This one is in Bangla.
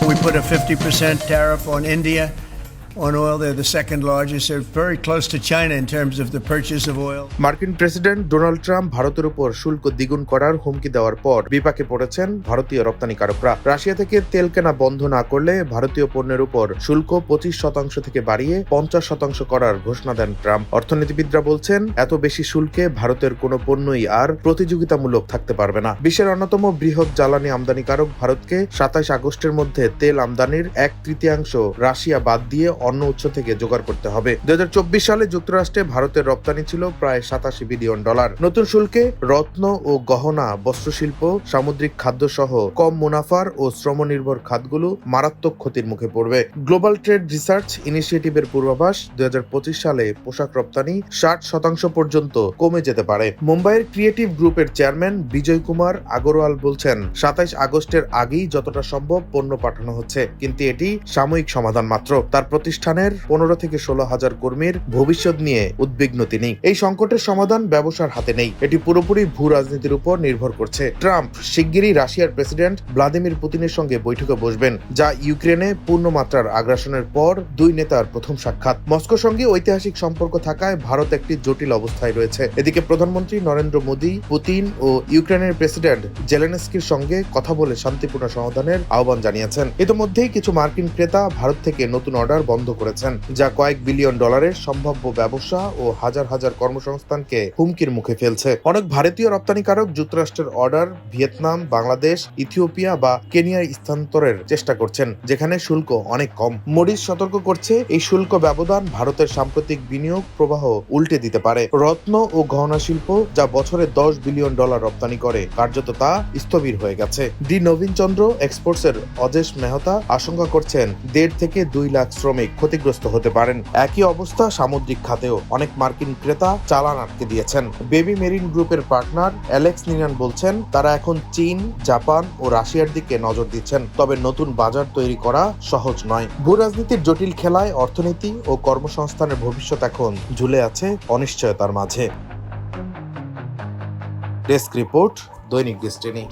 We put a 50% tariff on India on oil. They're the second largest. They're very close to China in terms of the purchase of oil. মার্কিন প্রেসিডেন্ট ডোনাল্ড ট্রাম্প ভারতের উপর শুল্ক দ্বিগুণ করার হুমকি দেওয়ার পর বিপাকে পড়েছেন ভারতীয় রপ্তানিকারকরা। রাশিয়া থেকে তেল কেনা বন্ধ না করলে ভারতীয় পণ্যের উপর শুল্ক 25% থেকে বাড়িয়ে 50% করার ঘোষণা দেন ট্রাম্প। অর্থনীতিবিদরা বলছেন, এত বেশি শুল্কে ভারতের কোনো পণ্যই আর প্রতিযোগিতামূলক থাকতে পারবে না। বিশ্বের অন্যতম বৃহৎ জ্বালানি আমদানিকারক ভারতকে 27 আগস্টের মধ্যে তেল আমদানির 1/3 রাশিয়া বাদ দিয়ে অন্য উৎস থেকে জোগাড় করতে হবে। 2024 সালে যুক্তরাষ্ট্রে ভারতের রপ্তানি ছিল প্রায় $87 বিলিয়ন। নতুন শুল্কে রত্ন ও গহনা, বস্ত্রশিল্প, সামুদ্রিক খাদ্য সহ কম মুনাফার ও শ্রমনির্ভর খাতগুলো মারাত্মক ক্ষতির মুখে পড়বে। গ্লোবাল ট্রেড রিসার্চ ইনিশিয়েটিভের পূর্বাভাস 2025 সালে পোশাক রপ্তানি 60% পর্যন্ত কমে যেতে পারে। মুম্বাইয়ের ক্রিয়েটিভ গ্রুপের চেয়ারম্যান বিজয় কুমার আগরওয়াল বলছেন, 27 আগস্টের আগেই যতটা সম্ভব পণ্য পাঠানো হচ্ছে, কিন্তু এটি সাময়িক সমাধান মাত্র। তার প্রতিষ্ঠানের 15 থেকে 16 হাজার কর্মীর ভবিষ্যৎ নিয়ে উদ্বিগ্ন তিনি। এই সংকটের সমাধান ব্যবসার হাতে নেই, এটি পুরোপুরি ভূ রাজনীতির উপর নির্ভর করছে। ট্রাম্প শিগগিরই রাশিয়ার প্রেসিডেন্ট ভ্লাদিমির পুতিনের সঙ্গে বৈঠকে বসবেন, যা ইউক্রেনে পূর্ণমাত্রার আগ্রাসনের পর দুই নেতার প্রথম সাক্ষাৎ। মস্কোর সঙ্গে ঐতিহাসিক সম্পর্ক থাকায় ভারত একটি জটিল অবস্থায় রয়েছে। এদিকে প্রধানমন্ত্রী নরেন্দ্র মোদী, পুতিন ও ইউক্রেনের প্রেসিডেন্ট জেলেনস্কির সঙ্গে কথা বলে শান্তিপূর্ণ সমাধানের আহ্বান জানিয়েছেন। ইতিমধ্যেই কিছু মার্কিন ক্রেতা ভারত থেকে নতুন অর্ডার বন্ধ করেছেন, যা কয়েক বিলিয়ন ডলারের সম্ভাব্য ব্যবসা ও হাজার হাজার কর্মসংস্থানকে হুমকির মুখে ফেলছে। অনেক ভারতীয় রপ্তানিকারক যুক্তরাষ্ট্রের অর্ডার ভিয়েতনাম, বাংলাদেশ, ইথিওপিয়া বা কেনিয়ায় স্থানান্তরের চেষ্টা করছেন, যেখানে শুল্ক অনেক কম। মোডিস সতর্ক করছে, এই শুল্ক ব্যবধান ভারতের সাম্প্রতিক বিনিয়োগ প্রবাহ উল্টে দিতে পারে। রত্ন ও গহনা শিল্প, যা বছরে $10 বিলিয়ন রপ্তানি করে, কার্যত তা স্থবির হয়ে গেছে। ডি নবীন চন্দ্র এক্সপোর্টসের অজেশ মেহতা আশঙ্কা করছেন, 1.5 থেকে 2 লাখ শ্রমিক ক্ষতিগ্রস্ত হতে পারেন। একই অবস্থা সামুদ্রিক খাতেও, অনেক মার্কিন ক্রেতা চালান আটকে দিয়েছেন। বেবি মেরিন গ্রুপের পার্টনার অ্যালেক্স নিনান বলছেন, তারা এখন চীন, জাপান ও রাশিয়ার দিকে নজর দিচ্ছেন, তবে নতুন বাজার তৈরি করা সহজ নয়। ভূ রাজনীতির জটিল খেলায় অর্থনীতি ও কর্মসংস্থানের ভবিষ্যৎ এখন ঝুলে আছে অনিশ্চয়তার মাঝে। ডেস্ক রিপোর্ট, দৈনিক ডেস্টিনি।